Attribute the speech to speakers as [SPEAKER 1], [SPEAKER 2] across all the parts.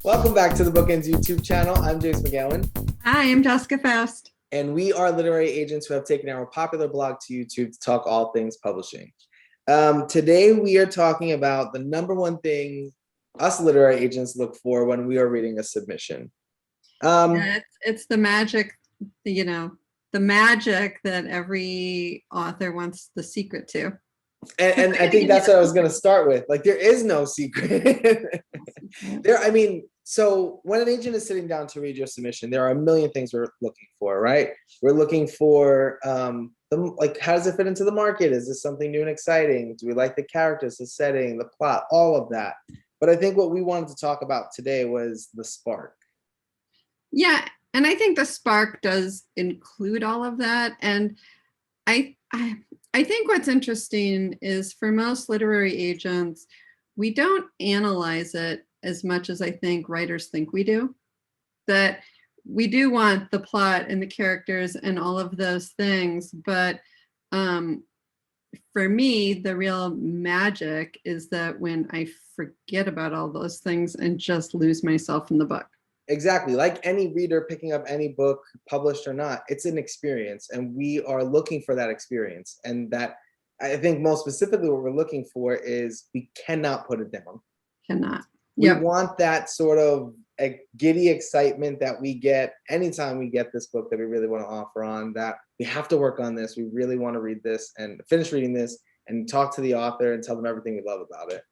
[SPEAKER 1] Welcome back to the BookEnds YouTube channel. I'm James McGowan.
[SPEAKER 2] Hi, I'm Jessica Faust.
[SPEAKER 1] And we are literary agents who have taken our popular blog to YouTube to talk all things publishing. Today we are talking about the number one thing us literary agents look for when we are reading a submission.
[SPEAKER 2] It's the magic, the magic that every author wants the secret to.
[SPEAKER 1] And I think that's what I was going to start with. Like, there is no secret. So when an agent is sitting down to read your submission, there are a million things we're looking for, right? We're looking for, how does it fit into the market? Is this something new and exciting? Do we like the characters, the setting, the plot, all of that? But I think what we wanted to talk about today was the spark.
[SPEAKER 2] Yeah, and I think the spark does include all of that. And I think what's interesting is for most literary agents, we don't analyze it as much as I think writers think we do. That we do want the plot and the characters and all of those things, but for me, the real magic is that when I forget about all those things and just lose myself in the book.
[SPEAKER 1] Exactly. Like any reader picking up any book, published or not, it's an experience, and we are looking for that experience. And that, I think most specifically what we're looking for is we cannot put it down.
[SPEAKER 2] Cannot.
[SPEAKER 1] We want that sort of giddy excitement that we get anytime we get this book that we really want to offer on, that we have to work on this. We really want to read this and finish reading this and talk to the author and tell them everything we love about it.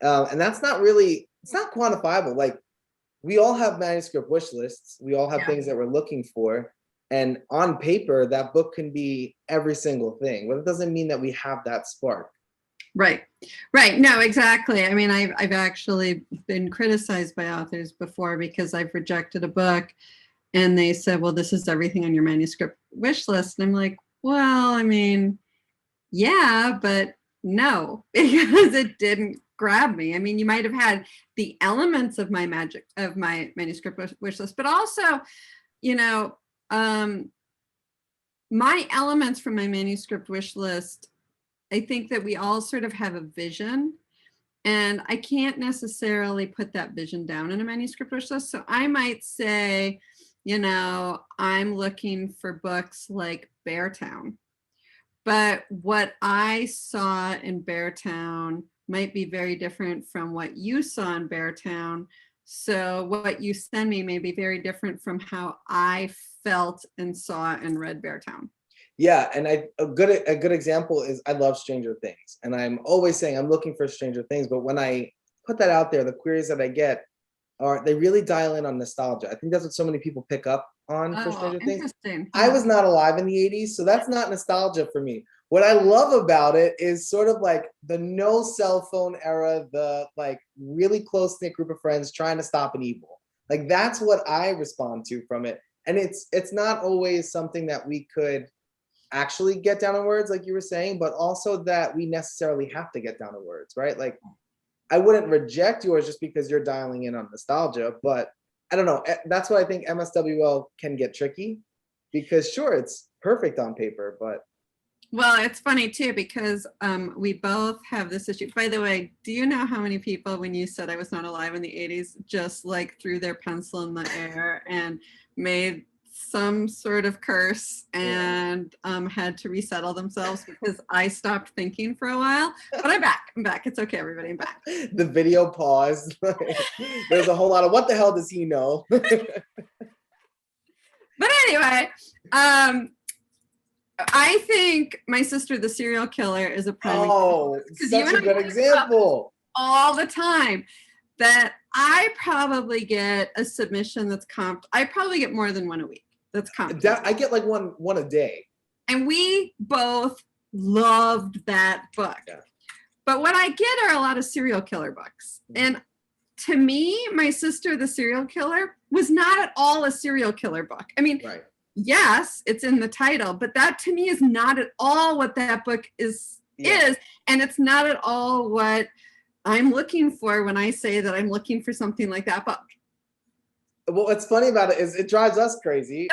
[SPEAKER 1] And that's not really, it's not quantifiable. Like, we all have manuscript wish lists. We all have things that we're looking for. And on paper, that book can be every single thing, but it doesn't mean that we have that spark.
[SPEAKER 2] Right. No, exactly. I mean, I've actually been criticized by authors before because I've rejected a book and they said, well, this is everything on your manuscript wish list. And I'm like, well, I mean, yeah, but no, because it didn't grab me. I mean, you might have had the elements of my manuscript wish list, but also, my elements from my manuscript wish list, I think that we all sort of have a vision, and I can't necessarily put that vision down in a manuscript wish list. So I might say, I'm looking for books like Beartown, but what I saw in Beartown might be very different from what you saw in Beartown. So what you send me may be very different from how I felt and saw and read Beartown.
[SPEAKER 1] Yeah, and a good example is I love Stranger Things, and I'm always saying I'm looking for Stranger Things, but when I put that out there, the queries that I get they really dial in on nostalgia. I think that's what so many people pick up on for Stranger Things. I was not alive in the 80s, so that's not nostalgia for me. What I love about it is sort of like the no cell phone era, the like really close-knit group of friends trying to stop an evil. Like, that's what I respond to from it. And it's not always something that we could actually get down in words, like you were saying, but also that we necessarily have to get down in words, right? Like, I wouldn't reject yours just because you're dialing in on nostalgia, but I don't know. That's what I think MSWL can get tricky, because sure, it's perfect on paper, but.
[SPEAKER 2] Well, it's funny too, because we both have this issue. By the way, do you know how many people, when you said I was not alive in the 80s, just like threw their pencil in the air and made some sort of curse and had to resettle themselves because I stopped thinking for a while, but I'm back. It's okay, everybody, I'm back.
[SPEAKER 1] The video paused. There's a whole lot of what the hell does he know?
[SPEAKER 2] But anyway, I think My Sister the Serial Killer is a prime
[SPEAKER 1] example. Such a good example.
[SPEAKER 2] All the time that I probably get a submission that's comped. I probably get more than one a week. That's comped.
[SPEAKER 1] I get like one a day.
[SPEAKER 2] And we both loved that book. Yeah. But what I get are a lot of serial killer books. And to me, My Sister the Serial Killer was not at all a serial killer book. I mean, yes, it's in the title, but that to me is not at all what that book is. And it's not at all what I'm looking for when I say that I'm looking for something like that book.
[SPEAKER 1] Well, what's funny about it is it drives us crazy,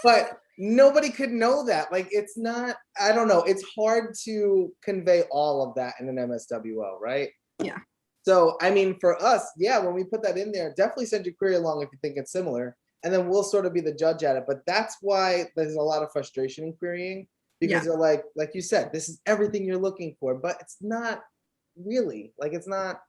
[SPEAKER 1] but nobody could know that. Like, it's not, I don't know. It's hard to convey all of that in an MSWL, right?
[SPEAKER 2] Yeah.
[SPEAKER 1] So, I mean, for us, yeah, when we put that in there, definitely send your query along if you think it's similar, and then we'll sort of be the judge at it. But that's why there's a lot of frustration in querying,
[SPEAKER 2] Yeah.
[SPEAKER 1] because they're like you said, this is everything you're looking for, but it's not really, like, it's not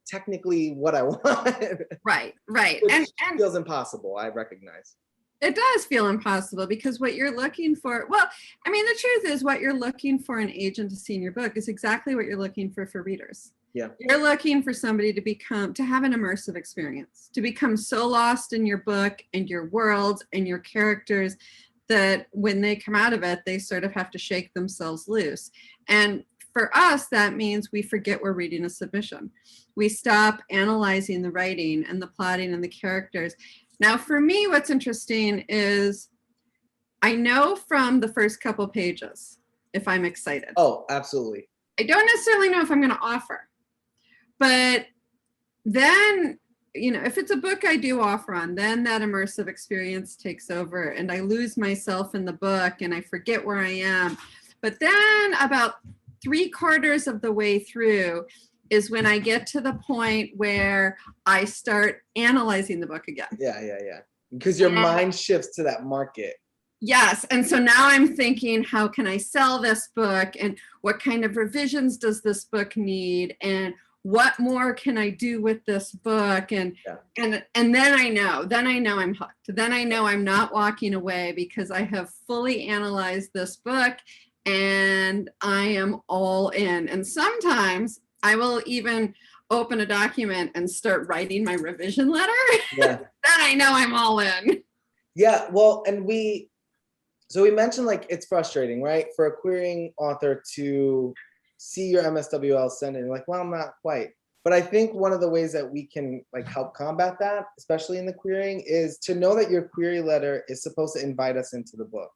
[SPEAKER 1] technically what I want,
[SPEAKER 2] Right, right.
[SPEAKER 1] which
[SPEAKER 2] And
[SPEAKER 1] feels impossible, I recognize.
[SPEAKER 2] it does feel impossible because what you're looking for, well, I mean, the truth is what you're looking for an agent to see in your book is exactly what you're looking for readers.
[SPEAKER 1] Yeah.
[SPEAKER 2] You're looking for somebody to have an immersive experience, to become so lost in your book and your world and your characters that when they come out of it, they sort of have to shake themselves loose. And for us, that means we forget we're reading a submission. We stop analyzing the writing and the plotting and the characters. Now, for me, what's interesting is I know from the first couple pages if I'm excited.
[SPEAKER 1] Oh, absolutely.
[SPEAKER 2] I don't necessarily know if I'm going to offer. But then, you know, if it's a book I do offer on, then that immersive experience takes over and I lose myself in the book and I forget where I am. But then about 3/4 of the way through is when I get to the point where I start analyzing the book again.
[SPEAKER 1] Yeah. Because your mind shifts to that market.
[SPEAKER 2] Yes. And so now I'm thinking, how can I sell this book? And what kind of revisions does this book need? And what more can I do with this book? And then I know I'm hooked. Then I know I'm not walking away because I have fully analyzed this book and I am all in. And sometimes I will even open a document and start writing my revision letter.
[SPEAKER 1] Yeah.
[SPEAKER 2] Then I know I'm all in.
[SPEAKER 1] Yeah, well, and we mentioned, like, it's frustrating, right, for a querying author to see your MSWL send it and like, well, I'm not quite. But I think one of the ways that we can, like, help combat that, especially in the querying, is to know that your query letter is supposed to invite us into the book.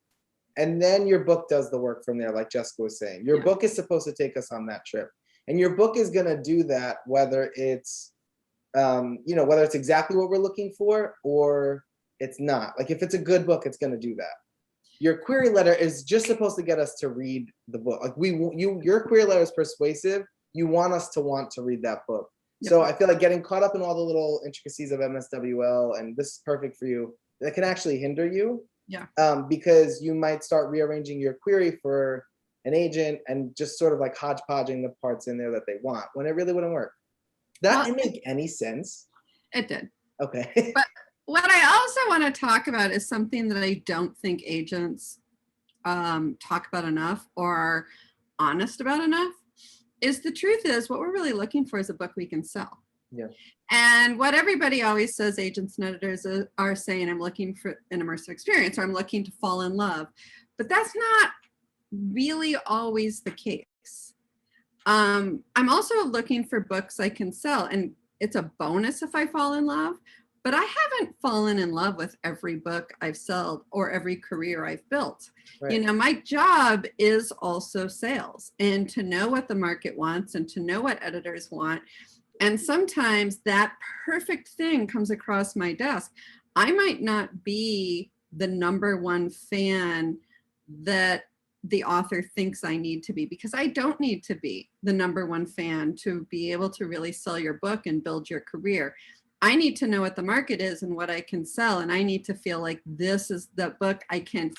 [SPEAKER 1] And then your book does the work from there, like Jessica was saying. Your book is supposed to take us on that trip. And your book is gonna do that, whether it's whether it's exactly what we're looking for or it's not. Like, if it's a good book, it's gonna do that. Your query letter is just supposed to get us to read the book. Like, your query letter is persuasive. You want us to want to read that book. Yep. So I feel like getting caught up in all the little intricacies of MSWL and this is perfect for you, that can actually hinder you.
[SPEAKER 2] Yeah.
[SPEAKER 1] Because you might start rearranging your query for an agent and just sort of like hodgepodging the parts in there that they want when it really wouldn't work. That didn't make any sense.
[SPEAKER 2] It did.
[SPEAKER 1] Okay.
[SPEAKER 2] But what I also want to talk about is something that I don't think agents talk about enough or are honest about enough. Is the truth is what we're really looking for is a book we can sell.
[SPEAKER 1] Yeah.
[SPEAKER 2] And what everybody always says, agents and editors are saying, I'm looking for an immersive experience or I'm looking to fall in love. But that's not really always the case. I'm also looking for books I can sell. And it's a bonus if I fall in love. But I haven't fallen in love with every book I've sold or every career I've built. Right. You know, my job is also sales and to know what the market wants and to know what editors want. And sometimes that perfect thing comes across my desk. I might not be the #1 fan that the author thinks I need to be, because I don't need to be the #1 fan to be able to really sell your book and build your career. I need to know what the market is and what I can sell. And I need to feel like this is the book I can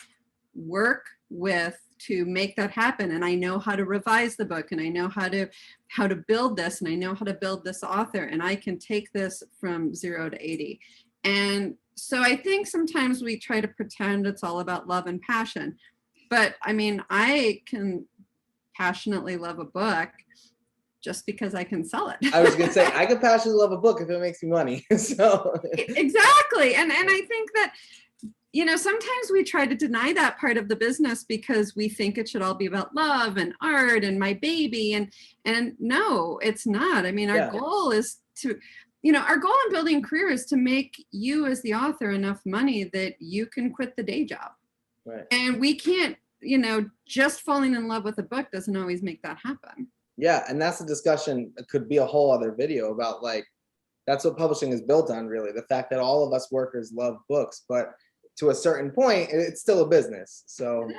[SPEAKER 2] work with to make that happen. And I know how to revise the book and I know how to build this and I know how to build this author and I can take this from 0 to 80. And so I think sometimes we try to pretend it's all about love and passion. But I mean, I can passionately love a book just because I can sell it.
[SPEAKER 1] I was gonna say, I could passionately love a book if it makes me money. So
[SPEAKER 2] exactly. And I think that, you know, sometimes we try to deny that part of the business because we think it should all be about love and art and my baby. And no, it's not. I mean, our goal is to, you know, our goal in building a career is to make you as the author enough money that you can quit the day job.
[SPEAKER 1] Right.
[SPEAKER 2] And we can't, you know, just falling in love with a book doesn't always make that happen.
[SPEAKER 1] Yeah, and that's a discussion. It could be a whole other video about, like, that's what publishing is built on, really. The fact that all of us workers love books, but to a certain point, it's still a business. So,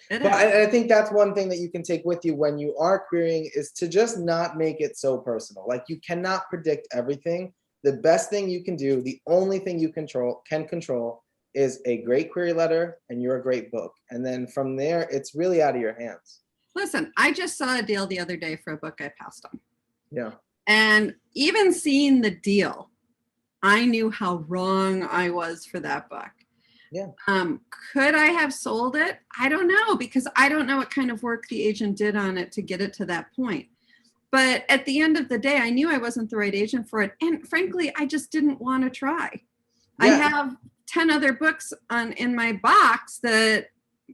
[SPEAKER 2] It
[SPEAKER 1] But
[SPEAKER 2] is.
[SPEAKER 1] I think that's one thing that you can take with you when you are querying is to just not make it so personal. Like you cannot predict everything. The best thing you can do, the only thing you can control is a great query letter and you're a great book. And then from there, it's really out of your hands.
[SPEAKER 2] Listen, I just saw a deal the other day for a book I passed on.
[SPEAKER 1] Yeah.
[SPEAKER 2] And even seeing the deal, I knew how wrong I was for that book.
[SPEAKER 1] Yeah.
[SPEAKER 2] Could I have sold it? I don't know, because I don't know what kind of work the agent did on it to get it to that point. But at the end of the day, I knew I wasn't the right agent for it. And frankly, I just didn't want to try. I
[SPEAKER 1] Yeah.
[SPEAKER 2] have 10 other books in my box that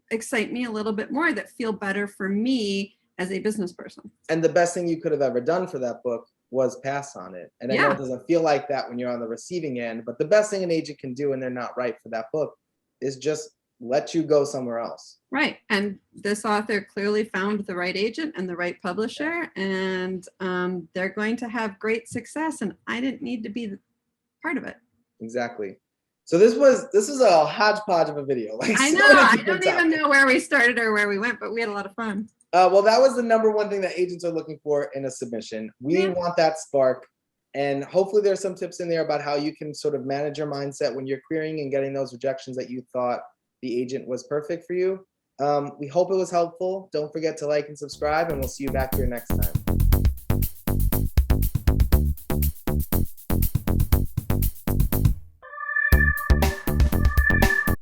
[SPEAKER 2] excite me a little bit more, that feel better for me as a business person.
[SPEAKER 1] And the best thing you could have ever done for that book was pass on it. And I know
[SPEAKER 2] Yeah.
[SPEAKER 1] it doesn't feel like that when you're on the receiving end, but the best thing an agent can do when they're not right for that book is just let you go somewhere else.
[SPEAKER 2] Right. And this author clearly found the right agent and the right publisher, and they're going to have great success. And I didn't need to be part of it.
[SPEAKER 1] Exactly. So this was a hodgepodge of a video. Like
[SPEAKER 2] I
[SPEAKER 1] so
[SPEAKER 2] know.
[SPEAKER 1] many
[SPEAKER 2] I
[SPEAKER 1] different
[SPEAKER 2] don't even
[SPEAKER 1] topics.
[SPEAKER 2] know where we started or where we went, but we had a lot of fun.
[SPEAKER 1] Well, that was the #1 thing that agents are looking for in a submission. We
[SPEAKER 2] Yeah.
[SPEAKER 1] want that spark. And hopefully there's some tips in there about how you can sort of manage your mindset when you're querying and getting those rejections that you thought the agent was perfect for you. We hope it was helpful. Don't forget to like and subscribe, and we'll see you back here next time.